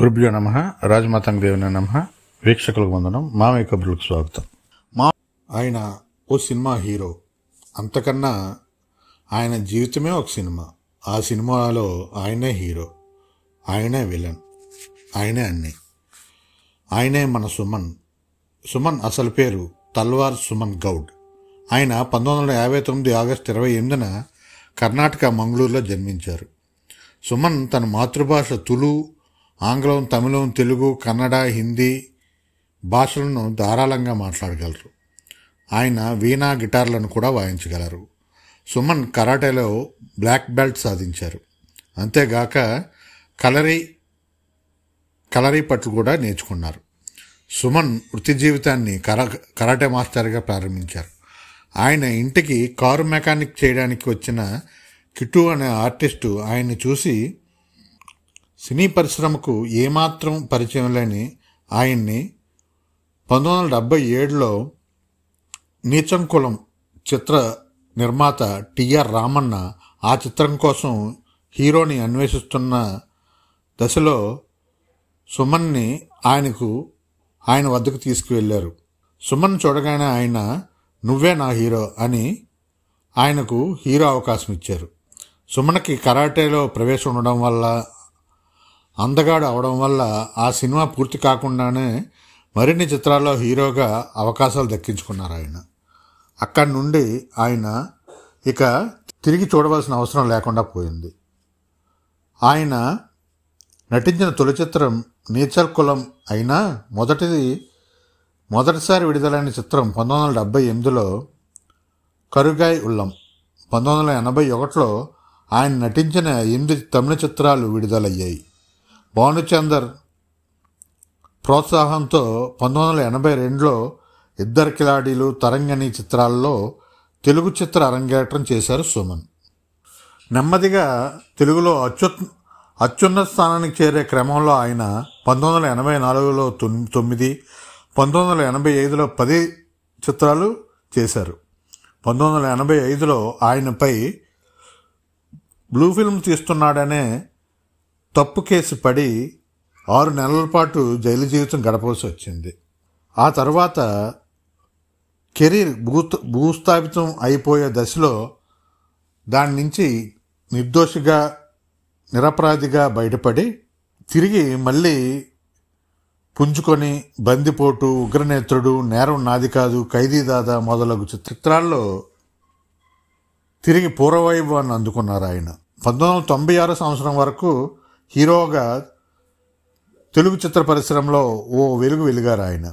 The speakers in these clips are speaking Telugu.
గురుభ్యో నమః. రాజమాతంగ దేవుని నమః. వీక్షకులకు వందనం. మామయ్య కబుర్లకు స్వాగతం. ఆయన ఓ సినిమా హీరో, అంతకన్నా ఆయన జీవితమే ఒక సినిమా. ఆ సినిమాలో ఆయనే హీరో, ఆయనే విలన్, ఆయనే అన్నీ. ఆయనే మన సుమన్ అసలు పేరు తల్వార్ సుమన్ గౌడ్. ఆయన 1959 ఆగస్టు 28న కర్ణాటక మంగళూరులో జన్మించారు. సుమన్ తన మాతృభాష తులు, ఆంగ్లం, తమిళం, తెలుగు, కన్నడ, హిందీ భాషలను ధారాళంగా మాట్లాడగలరు. ఆయన వీణా, గిటార్లను కూడా వాయించగలరు. సుమన్ కరాటేలో బ్లాక్ బెల్ట్ సాధించారు. అంతేగాక కలరీ పట్లు కూడా నేర్చుకున్నారు. సుమన్ వృత్తి జీవితాన్ని కరాటే మాస్టర్గా ప్రారంభించారు. ఆయన ఇంటికి కారు మెకానిక్ చేయడానికి వచ్చిన కిట్టు అనే ఆర్టిస్టు ఆయన్ని చూసి సినీ పరిశ్రమకు ఏమాత్రం పరిచయం లేని ఆయన్ని 1977లో నీచం కులం చిత్ర నిర్మాత టిఆర్ రామన్న ఆ చిత్రం కోసం హీరోని అన్వేషిస్తున్న దశలో సుమన్ని ఆయన వద్దకు తీసుకువెళ్ళారు. సుమన్ చూడగానే ఆయన నువ్వే నా హీరో అని ఆయనకు హీరో అవకాశం ఇచ్చారు. సుమన్కి కరాటేలో ప్రవేశం ఉండడం వల్ల, అందగాడు అవడం వల్ల ఆ సినిమా పూర్తి కాకుండానే మరిన్ని చిత్రాల్లో హీరోగా అవకాశాలు దక్కించుకున్నారు ఆయన. అక్కడి నుండి ఆయన ఇక తిరిగి చూడవలసిన అవసరం లేకుండా పోయింది. ఆయన నటించిన తొలి చిత్రం నీచల్ కులం అయినా మొదటిసారి విడుదలైన చిత్రం 1978లో కరుగాయ్ ఉల్లం. 1981లో ఆయన నటించిన 8 తమిళ చిత్రాలు విడుదలయ్యాయి. భానుచందర్ ప్రోత్సాహంతో 1982లో ఇద్దరు కిలాడీలు, తరంగణి చిత్రాల్లో తెలుగు చిత్ర అరంగేట్రం చేశారు సుమన్. నెమ్మదిగా తెలుగులో అత్యున్నత స్థానానికి చేరే క్రమంలో ఆయన 1984లో 9, 1985లో 10 చిత్రాలు చేశారు. 1985లో ఆయనపై బ్లూ ఫిల్మ్ తీస్తున్నాడనే తప్పు కేసు పడి 6 నెలల పాటు జైలు జీవితం గడపవలసి వచ్చింది. ఆ తర్వాత కెరీర్ భూస్థాపితం అయిపోయే దశలో దాని నుంచి నిర్దోషిగా, నిరపరాధిగా బయటపడి తిరిగి మళ్ళీ పుంజుకొని బందిపోటు, ఉగ్రనేత్రుడు, నేరం నాది కాదు, ఖైదీదాదా మొదలగు చిత్రాల్లో తిరిగి పూర్వవైభవాన్ని అందుకున్నారు ఆయన. 1996 సంవత్సరం వరకు హీరోగా తెలుగు చిత్ర పరిశ్రమలో ఓ వెలుగారు ఆయన.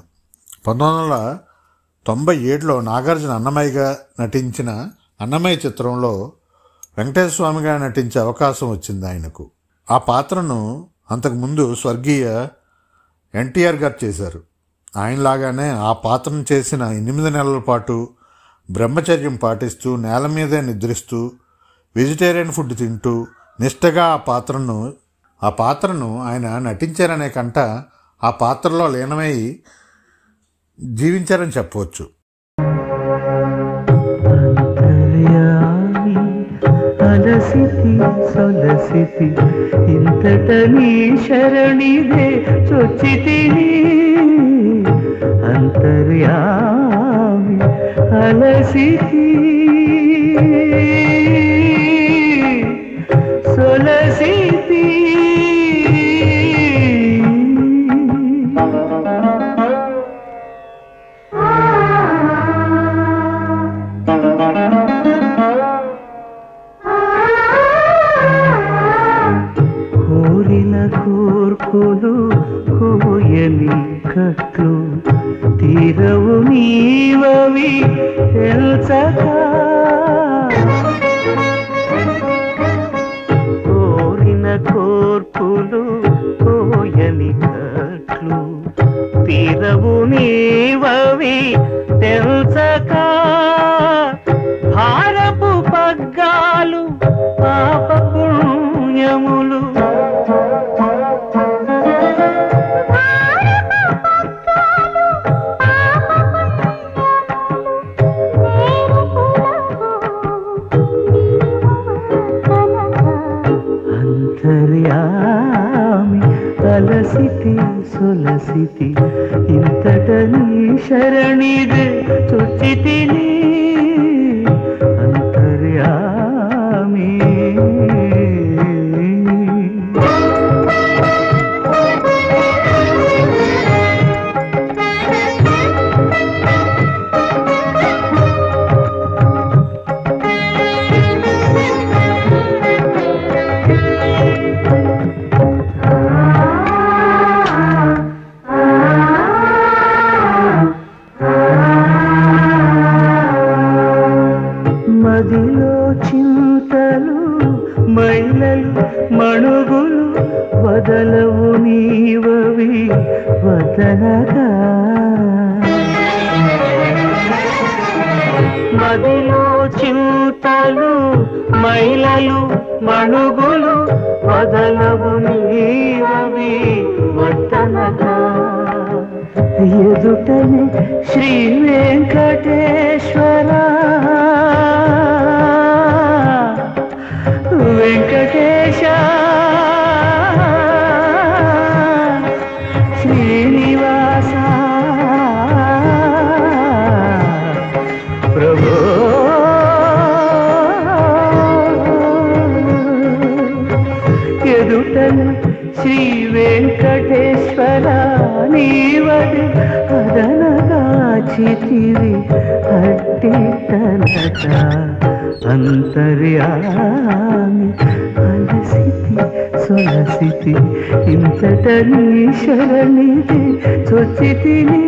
1997లో నాగార్జున అన్నమయ్యగా నటించిన అన్నమయ్య చిత్రంలో వెంకటేశ్వర స్వామిగా నటించే అవకాశం వచ్చింది ఆయనకు. ఆ పాత్రను అంతకుముందు స్వర్గీయ ఎన్టీఆర్ గారు చేశారు. ఆయనలాగానే ఆ పాత్రను చేసిన 8 నెలల పాటు బ్రహ్మచర్యం పాటిస్తూ, నేల మీదే నిద్రిస్తూ, వెజిటేరియన్ ఫుడ్ తింటూ నిష్టగా ఆ పాత్రను ఆయన నటించారనే కంట ఆ పాత్రలో లీనమై జీవించారని చెప్పవచ్చు. అలసితి సొలసితి ఇంతట నీ శరణిదే చొచ్చితిని అంతర్యామి అలసితి సొలసితి కూర్పులు కోయని కట్లు తీరవు నీవవి తెలుసక కోరిన కోర్పులు కోయని కట్లు తీరవు నీవవి తెలుసక భారపు పగ్గాలు పాప పుణ్యములు అంతర్యామి అలసి అలసితి సొలసితి ఇంతట నీ శరణిదే చొచ్చితిని అంతర్యామి. మదిలో చింతలు మైలలు మణుగులు వదలవు నీవవి వదలగా. మదిలో చింతలు మైలలు మణుగులు వదలవు నీవవి వదలగా. ఎదుటనే శ్రీ వెంకటేశ్వర వెంకటేశ శ్రీనివాస ప్రభో ఎదుటను శ్రీ వెంకటేశ్వర నీవది అదనగా చితివి అట్టిటనట అంతర్యామి. అలసితి సొలసితి ఇంతట నీ శరణిదే చొచ్చితిని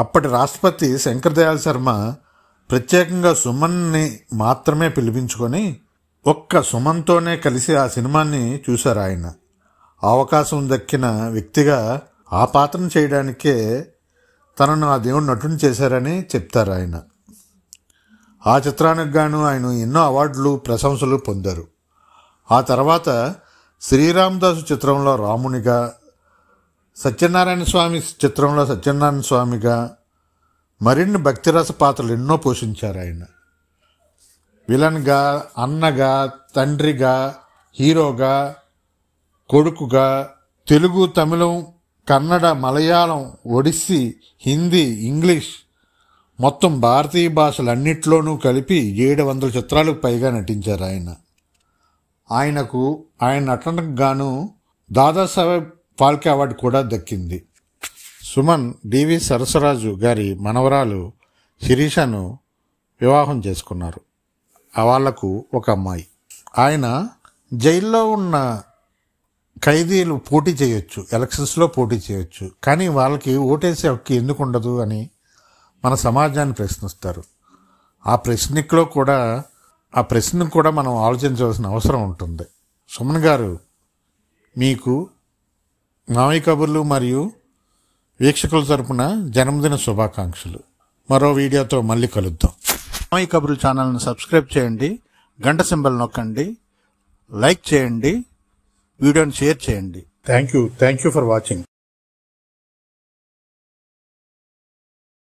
అప్పటి రాష్ట్రపతి శంకర్ దయాళ్ శర్మ ప్రత్యేకంగా సుమన్ని మాత్రమే పిలిపించుకొని ఒక్క సుమన్తోనే కలిసి ఆ సినిమాని చూశారు. ఆయన అవకాశం దక్కిన వ్యక్తిగా ఆ పాత్రను చేయడానికే తనను ఆ దేవుడు నటుని చేశారని చెప్తారు ఆయన. ఆ చిత్రానికి గాను ఆయన ఎన్నో అవార్డులు ప్రశంసలు పొందారు. ఆ తర్వాత శ్రీరామదాసు చిత్రంలో రామునిగా, సత్యనారాయణ స్వామి చిత్రంలో సత్యనారాయణ స్వామిగా మరిన్ని భక్తిరస పాత్రలు ఎన్నో పోషించారు ఆయన. విలన్గా, అన్నగా, తండ్రిగా, హీరోగా, కొడుకుగా తెలుగు, తమిళం, కన్నడ, మలయాళం, ఒడిస్సీ, హిందీ, ఇంగ్లీష్ మొత్తం భారతీయ భాషలన్నిట్లోనూ కలిపి 700 చిత్రాలకు పైగా నటించారు ఆయన. ఆయన నటనకు గాను దాదాసాహెబ్ ఫాల్కే అవార్డు కూడా దక్కింది. సుమన్ డివి సరసరాజు గారి మనవరాలు శిరీషను వివాహం చేసుకున్నారు. వాళ్లకు ఒక అమ్మాయి. ఆయన జైల్లో ఉన్న ఖైదీలు పోటీ చేయొచ్చు, ఎలక్షన్స్లో పోటీ చేయొచ్చు, కానీ వాళ్ళకి ఓటేసే హక్కు ఎందుకు ఉండదు అని మన సమాజాన్ని ప్రశ్నిస్తారు. ఆ ప్రశ్నకు కూడా మనం ఆలోచించవలసిన అవసరం ఉంటుంది. సుమన్ గారు, మీకు మామయ్య కబుర్లు మరియు వీక్షకుల తరపున జన్మదిన శుభాకాంక్షలు. మరో వీడియోతో మళ్ళీ కలుద్దాం. మామయ్య కబుర్లు ఛానల్ని సబ్స్క్రైబ్ చేయండి, గంట సింబల్ నొక్కండి, లైక్ చేయండి, వీడియోని షేర్ చేయండి. Thank you for watching.